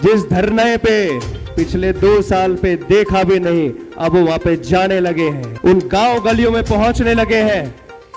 जिस धरने पे पिछले 2 साल पे देखा भी नहीं, अब वो वहां पे जाने लगे हैं। उन गांव गलियों में पहुंचने लगे हैं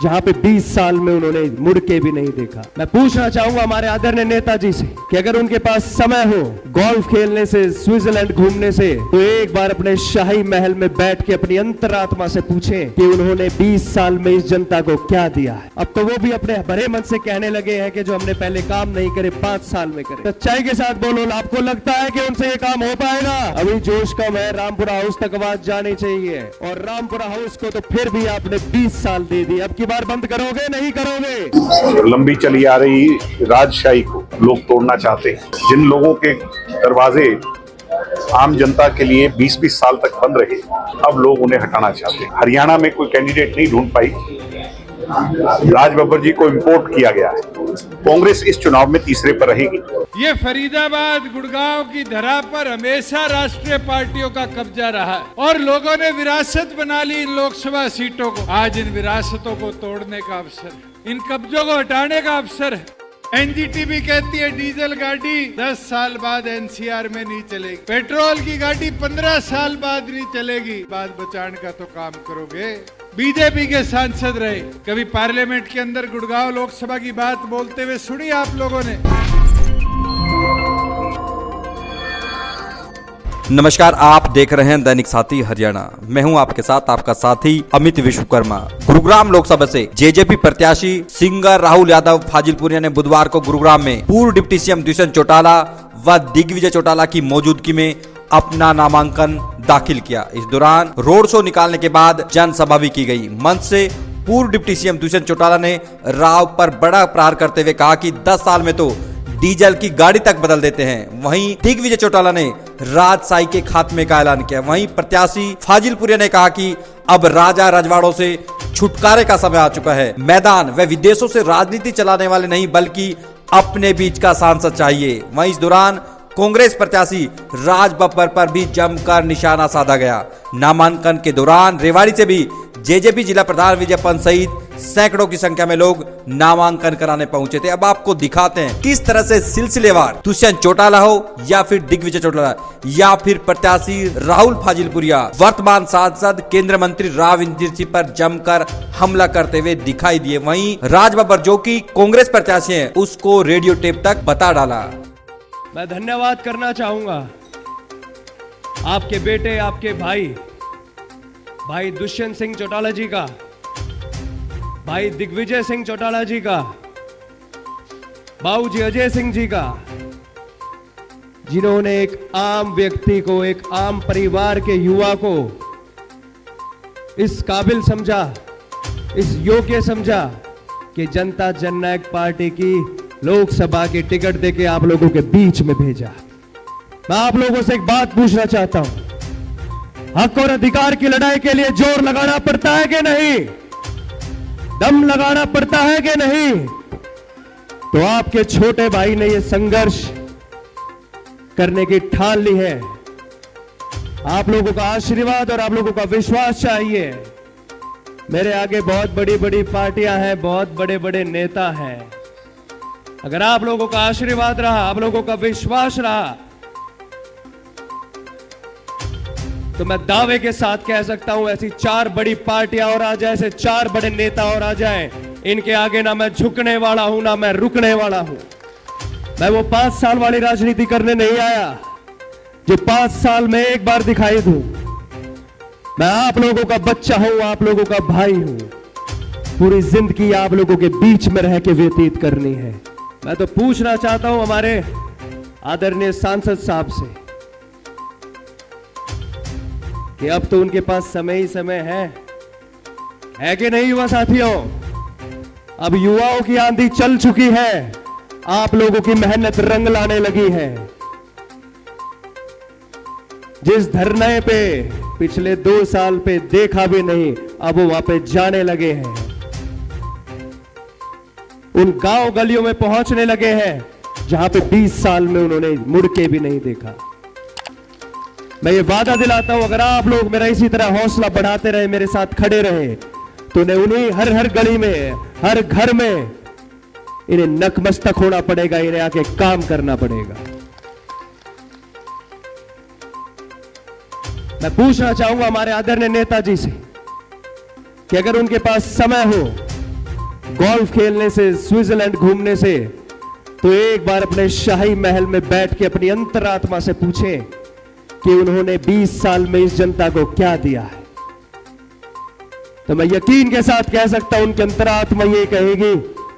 जहां पे 20 साल में उन्होंने मुड़ के भी नहीं देखा। मैं पूछना चाहूंगा हमारे आदरणीय नेताजी से कि अगर उनके पास समय हो गोल्फ खेलने से, स्विट्जरलैंड घूमने से, तो एक बार अपने शाही महल में बैठ के अपनी अंतरात्मा से पूछें कि उन्होंने 20 साल में इस जनता को क्या दिया है। अब तो वो भी अपने भरे मन से कहने लगे हैं कि जो हमने पहले काम नहीं करे 5 साल में करे। सच्चाई के साथ बोलो, आपको लगता है कि उनसे ये काम हो पाएगा? अभी जोश कम है, रामपुरा हाउस तक आवाज जानी चाहिए, और रामपुरा हाउस को तो फिर भी आपने 20 साल दे दी। अब की बार बंद करोगे, नहीं करोगे? लंबी चली आ रही राजशाही को लोग तोड़ना चाहते हैं। जिन लोगों के दरवाजे आम जनता के लिए 20-20 साल तक बंद रहे, अब लोग उन्हें हटाना चाहते हैं। हरियाणा में कोई कैंडिडेट नहीं ढूंढ पाई, राज बब्बर जी को इंपोर्ट किया गया है। कांग्रेस इस चुनाव में तीसरे पर रहेगी। ये फरीदाबाद, गुड़गांव की धरा पर हमेशा राष्ट्रीय पार्टियों का कब्जा रहा है और लोगों ने विरासत बना ली इन लोकसभा सीटों को। आज इन विरासतों को तोड़ने का अवसर है, इन कब्जों को हटाने का अवसर है। एनजीटी कहती है डीजल गाड़ी 10 साल बाद एनसीआर में नहीं चलेगी, पेट्रोल की गाड़ी 15 साल बाद नहीं चलेगी। बात बचाने का तो काम करोगे। बीजेपी के सांसद रहे, कभी पार्लियामेंट के अंदर गुड़गांव लोकसभा की बात बोलते हुए सुनी आप लोगों ने? नमस्कार, आप देख रहे हैं दैनिक साथी हरियाणा। मैं हूं आपके साथ आपका साथी अमित विश्वकर्मा। गुरुग्राम लोकसभा से जेजेपी प्रत्याशी सिंगर राहुल यादव फाजिलपुरिया ने बुधवार को गुरुग्राम में पूर्व डिप्टी सीएम दुष्यंत चौटाला व दिग्विजय चौटाला की मौजूदगी में अपना नामांकन दाखिल किया। इस दौरान रोड शो निकालने के बाद जनसभा भी की गई। मंच से पूर्व डिप्टी सीएम दुष्यंत चौटाला ने राव पर बड़ा प्रहार करते हुए कहा कि 10 साल में तो डीजल की गाड़ी तक बदल देते हैं। वहीं दिग्विजय चौटाला ने राजशाही के खात्मे का ऐलान किया। वहीं प्रत्याशी फाजिलपुरिया ने कहा कि अब राजा रजवाड़ों से छुटकारे का समय आ चुका है। मैदान व विदेशों से राजनीति चलाने वाले नहीं बल्कि अपने बीच का सांसद चाहिए। वहीं इस दौरान कांग्रेस प्रत्याशी राज बब्बर पर भी जमकर निशाना साधा गया। नामांकन के दौरान रेवाड़ी से भी जेजेपी जिला प्रधान विजय पंत सहित सैकड़ों की संख्या में लोग नामांकन कराने पहुंचे थे। अब आपको दिखाते हैं किस तरह से सिलसिलेवार दुष्यंत चौटाला हो या फिर दिग्विजय चौटाला या फिर प्रत्याशी राहुल फाजिलपुरिया वर्तमान सांसद केंद्रीय मंत्री राव इंद्रजीत सिंह पर जमकर हमला करते हुए दिखाई दिए। वहीं राज बब्बर जो कि कांग्रेस प्रत्याशी हैं, उसको रेडियो टेप तक बता डाला। मैं धन्यवाद करना चाहूंगा आपके बेटे, आपके भाई दुष्यंत सिंह चौटाला जी का, भाई दिग्विजय सिंह चौटाला जी का, बाबूजी अजय सिंह जी का, जिन्होंने एक आम व्यक्ति को, एक आम परिवार के युवा को इस काबिल समझा, इस योग्य समझा कि जनता जननायक पार्टी की लोकसभा की टिकट देके आप लोगों के बीच में भेजा। मैं आप लोगों से एक बात पूछना चाहता हूं, हक और अधिकार की लड़ाई के लिए जोर लगाना पड़ता है कि नहीं? दम लगाना पड़ता है कि नहीं? तो आपके छोटे भाई ने यह संघर्ष करने की ठान ली है। आप लोगों का आशीर्वाद और आप लोगों का विश्वास चाहिए। मेरे आगे बहुत बड़ी बड़ी पार्टियां हैं, बहुत बड़े बड़े नेता हैं। अगर आप लोगों का आशीर्वाद रहा, आप लोगों का विश्वास रहा, तो मैं दावे के साथ कह सकता हूं ऐसी 4 बड़ी पार्टियां और आ जाए, ऐसे 4 बड़े नेता और आ जाए, इनके आगे ना मैं झुकने वाला हूं ना मैं रुकने वाला हूं। मैं वो 5 साल वाली राजनीति करने नहीं आया जो 5 साल में एक बार दिखाई दूं। मैं आप लोगों का बच्चा हूं, आप लोगों का भाई हूं। पूरी जिंदगी आप लोगों के बीच में रह के व्यतीत करनी है। मैं तो पूछना चाहता हूं हमारे आदरणीय सांसद साहब से कि अब तो उनके पास समय ही समय है कि नहीं युवा साथियों? अब युवाओं की आंधी चल चुकी है, आप लोगों की मेहनत रंग लाने लगी है। जिस धरने पे पिछले 2 साल पे देखा भी नहीं, अब वो वहां पे जाने लगे हैं। उन गांव गलियों में पहुंचने लगे हैं जहां पे 20 साल में उन्होंने मुड़ के भी नहीं देखा। मैं ये वादा दिलाता हूं, अगर आप लोग मेरा इसी तरह हौसला बढ़ाते रहे, मेरे साथ खड़े रहे, तो उन्हें हर गली में, हर घर में इन्हें नकमस्तक होना पड़ेगा, इन्हें आके काम करना पड़ेगा। मैं पूछना चाहूंगा हमारे आदरणीय नेताजी से कि अगर उनके पास समय हो गोल्फ खेलने से, स्विट्जरलैंड घूमने से, तो एक बार अपने शाही महल में बैठ के अपनी अंतरात्मा से पूछें कि उन्होंने 20 साल में इस जनता को क्या दिया है। तो मैं यकीन के साथ कह सकता हूं उनकी अंतरात्मा ये कहेगी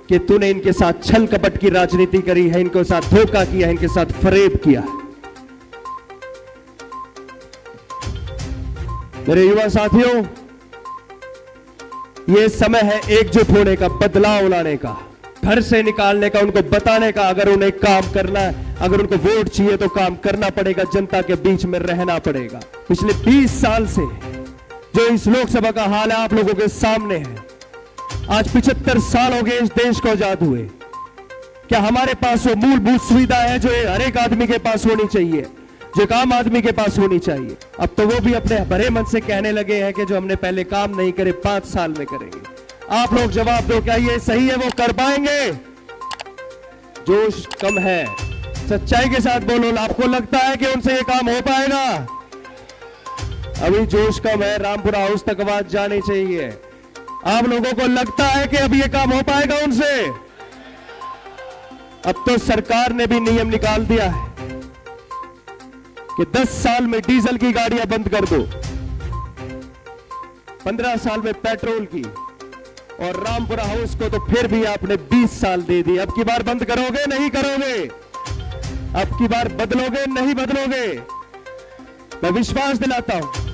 कि तूने इनके साथ छल कपट की राजनीति करी है, इनके साथ धोखा किया है, इनके साथ फरेब किया है। मेरे युवा साथियों, यह समय है एकजुट होने का, बदलाव लाने का, घर से निकालने का, उनको बताने का अगर उन्हें काम करना है, अगर उनको वोट चाहिए तो काम करना पड़ेगा, जनता के बीच में रहना पड़ेगा। पिछले 20 साल से जो इस लोकसभा का हाल है आप लोगों के सामने है। आज 75 साल हो गए इस देश को आजाद हुए। क्या हमारे पास वो मूलभूत सुविधा है जो हर एक आदमी के पास होनी चाहिए, जो एक आम आदमी के पास होनी चाहिए? अब तो वो भी अपने भरे मन से कहने लगे हैं कि जो हमने पहले काम नहीं करे 5 साल में करेंगे। आप लोग जवाब दो, क्या ये सही है? वो कर पाएंगे? जोश कम है, सच्चाई के साथ बोलो। आपको लगता है कि उनसे ये काम हो पाएगा? अभी जोश कम है, रामपुरा हाउस तक आवाज जानी चाहिए। आप लोगों को लगता है कि अब ये काम हो पाएगा उनसे? अब तो सरकार ने भी नियम निकाल दिया है कि 10 साल में डीजल की गाड़ियां बंद कर दो, 15 साल में पेट्रोल की, और रामपुरा हाउस को तो फिर भी आपने 20 साल दे दिए। अब की बार बंद करोगे? नहीं करोगे? अब की बार बदलोगे? नहीं बदलोगे? मैं विश्वास दिलाता हूं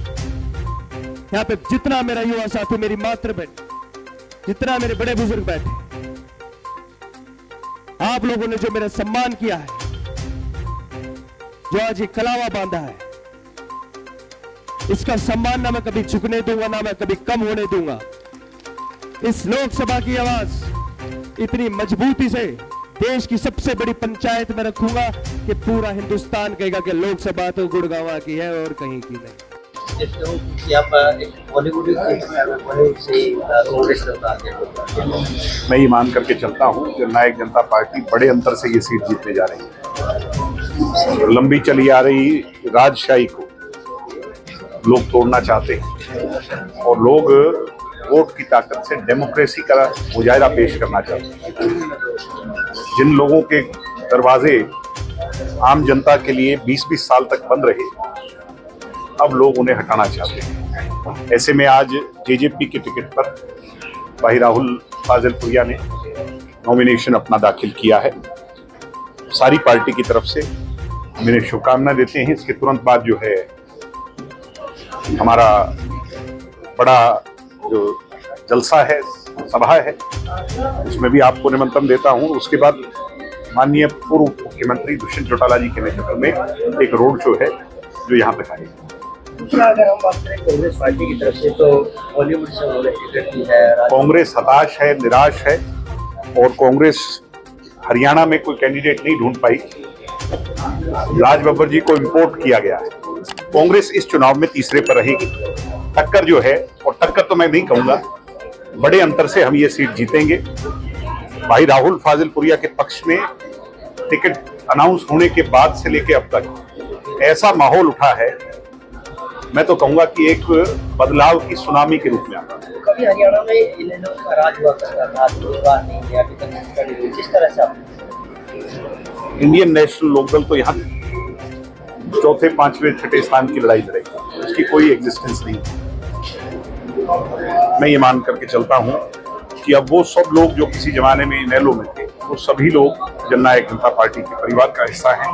यहां पे जितना मेरा युवा साथी, मेरी मातृ बैठे, जितना मेरे बड़े बुजुर्ग बैठे, आप लोगों ने जो मेरा सम्मान किया है, जो आज ये कलावा बांधा है, इसका सम्मान ना मैं कभी झुकने दूंगा, ना मैं कभी कम होने दूंगा। इस लोकसभा की आवाज इतनी मजबूती से देश की सबसे बड़ी पंचायत में रखूंगा कि पूरा हिंदुस्तान कहेगा कि लोकसभा तो गुड़गांव की है और कहीं की नहीं। मैं ये मान करके चलता हूँ कि नायक जनता पार्टी बड़े अंतर से ये सीट जीतने जा रही है। लंबी चली आ रही राजशाही को लोग तोड़ना चाहते हैं और लोग वोट की ताकत से डेमोक्रेसी का मुजाहिरा पेश करना चाहते हैं। जिन लोगों के दरवाजे आम जनता के लिए 20-20 साल तक बंद रहे, अब लोग उन्हें हटाना चाहते हैं। ऐसे में आज जेजेपी के टिकट पर भाई राहुल फाजिलपुरिया ने नॉमिनेशन अपना दाखिल किया है। सारी पार्टी की तरफ से हम इन्हें शुभकामना देते हैं। इसके तुरंत बाद जो है हमारा बड़ा जो जलसा है, सभा है, उसमें भी आपको निमंत्रण देता हूं। उसके बाद माननीय पूर्व मुख्यमंत्री दुष्यंत चौटाला जी के नेतृत्व में एक रोड शो है जो यहाँ पे आएगा। अगर हम बात करें कांग्रेस पार्टी की तरफ से, तो बॉलीवुड से उन्होंने टिकट दी है। कांग्रेस हताश है, निराश है और कांग्रेस हरियाणा में कोई कैंडिडेट नहीं ढूंढ पाई। राज बब्बर जी को इंपोर्ट किया गया है। कांग्रेस इस चुनाव में तीसरे पर रहेगी। टक्कर जो है, और टक्कर तो मैं नहीं कहूंगा, बड़े अंतर से हम ये सीट जीतेंगे। भाई राहुल फाजिलपुरिया के पक्ष में टिकट अनाउंस होने के बाद से लेकर अब तक ऐसा माहौल उठा है, मैं तो कहूंगा कि एक बदलाव की सुनामी के रूप में आता है। कभी हरियाणा में इन लोगों का राज हुआ करता था, रोजगार नहीं है, किस तरह से आप? इंडियन नेशनल लोकदल तो यहाँ चौथे, पांचवें, छठे स्थान की लड़ाई लड़ेगी, उसकी कोई एग्जिस्टेंस नहीं। मैं ये मान करके चलता हूँ कि अब वो सब लोग जो किसी जमाने में इनेलो में थे, वो सभी लोग जननायक जनता पार्टी के परिवार का हिस्सा हैं।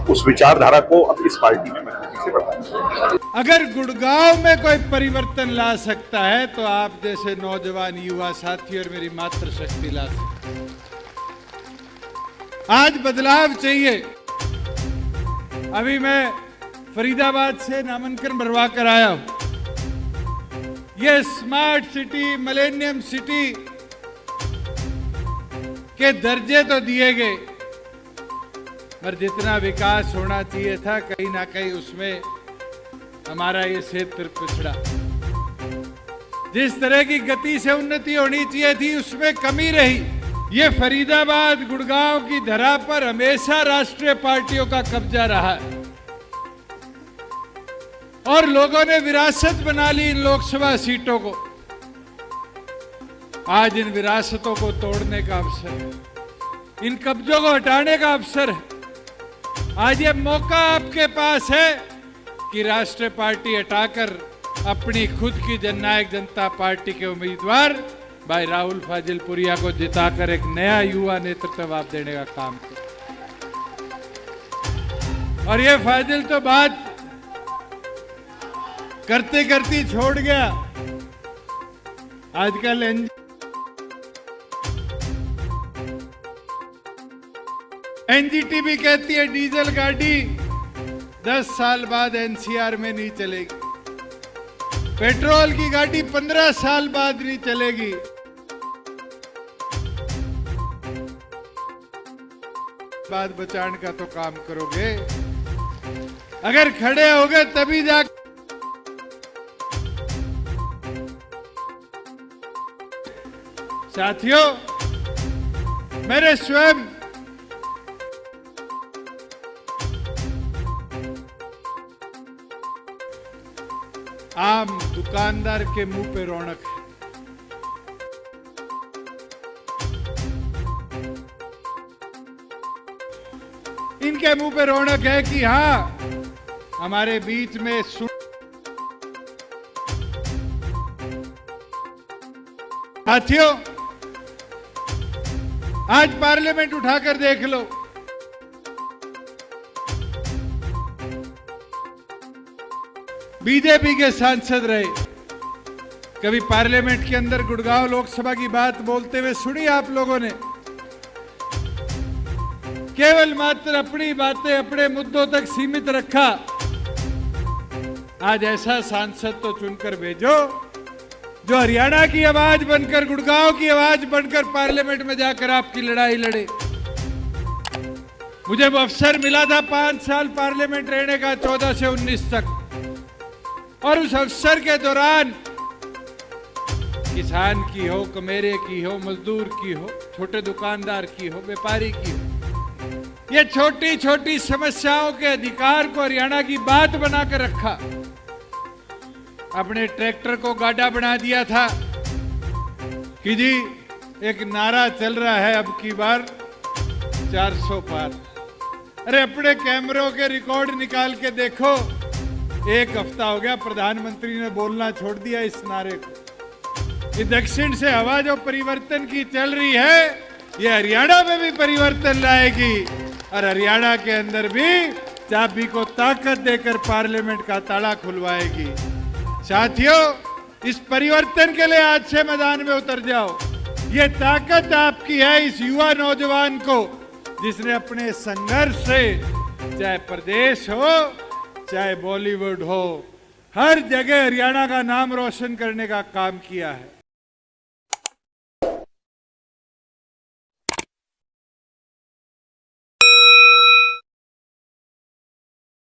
उस विचारधारा को अब इस पार्टी में मजबूती से बढ़ाएं। अगर गुड़गांव में कोई परिवर्तन ला सकता है तो आप जैसे नौजवान युवा साथी और मेरी मातृशक्ति ला सकते हैं। आज बदलाव चाहिए। अभी मैं फरीदाबाद से नामांकन भरवा कर आया हूं। ये स्मार्ट सिटी, मिलेनियम सिटी के दर्जे तो दिए गए, पर जितना विकास होना चाहिए था कहीं ना कहीं उसमें हमारा ये क्षेत्र पिछड़ा। जिस तरह की गति से उन्नति होनी चाहिए थी उसमें कमी रही। ये फरीदाबाद, गुड़गांव की धरा पर हमेशा राष्ट्रीय पार्टियों का कब्जा रहा है। और लोगों ने विरासत बना ली इन लोकसभा सीटों को। आज इन विरासतों को तोड़ने का अवसर है, इन कब्जों को हटाने का अवसर है। आज ये मौका आपके पास है कि राष्ट्रीय पार्टी हटाकर अपनी खुद की जननायक जनता पार्टी के उम्मीदवार भाई राहुल फाजिलपुरिया को जिताकर एक नया युवा नेतृत्व आप देने का काम करें। और ये फाजिल तो बात करते करते छोड़ गया। आजकल एनजीटी भी कहती है डीजल गाड़ी 10 साल बाद एनसीआर में नहीं चलेगी, पेट्रोल की गाड़ी 15 साल बाद नहीं चलेगी। बाद बचाने का तो काम करोगे, अगर खड़े होगे तभी जा। साथियों, मेरे स्वयं आम दुकानदार के मुंह पे रौनक है। इनके मुंह पे रौनक है कि हाँ, हमारे बीच में साथियों, आज पार्लियामेंट उठाकर देख लो, बीजेपी के सांसद रहे। कभी पार्लियामेंट के अंदर गुड़गांव लोकसभा की बात बोलते हुए सुनी आप लोगों ने? केवल मात्र अपनी बातें अपने मुद्दों तक सीमित रखा। आज ऐसा सांसद तो चुनकर भेजो जो हरियाणा की आवाज बनकर, गुड़गांव की आवाज बनकर पार्लियामेंट में जाकर आपकी लड़ाई लड़े। मुझे वो अवसर मिला था 5 साल पार्लियामेंट रहने का, 14 से 19 तक, और उस अवसर के दौरान किसान की हो, कमेरे की हो, मजदूर की हो, छोटे दुकानदार की हो, व्यापारी की हो, ये छोटी छोटी समस्याओं के अधिकार को हरियाणा की बात बनाकर रखा। अपने ट्रैक्टर को गाड़ा बना दिया था कि जी एक नारा चल रहा है अब की बार 400 पार। अरे अपने कैमरों के रिकॉर्ड निकाल के देखो, 1 हफ्ता हो गया प्रधानमंत्री ने बोलना छोड़ दिया इस नारे को। ये दक्षिण से हवा जो परिवर्तन की चल रही है, ये हरियाणा में भी परिवर्तन लाएगी और हरियाणा के अंदर भी चाबी को ताकत देकर पार्लियामेंट का ताला खुलवाएगी। साथियों, इस परिवर्तन के लिए आज से मैदान में उतर जाओ। ये ताकत आपकी है, इस युवा नौजवान को जिसने अपने संघर्ष से, चाहे प्रदेश हो चाहे बॉलीवुड हो, हर जगह हरियाणा का नाम रोशन करने का काम किया है।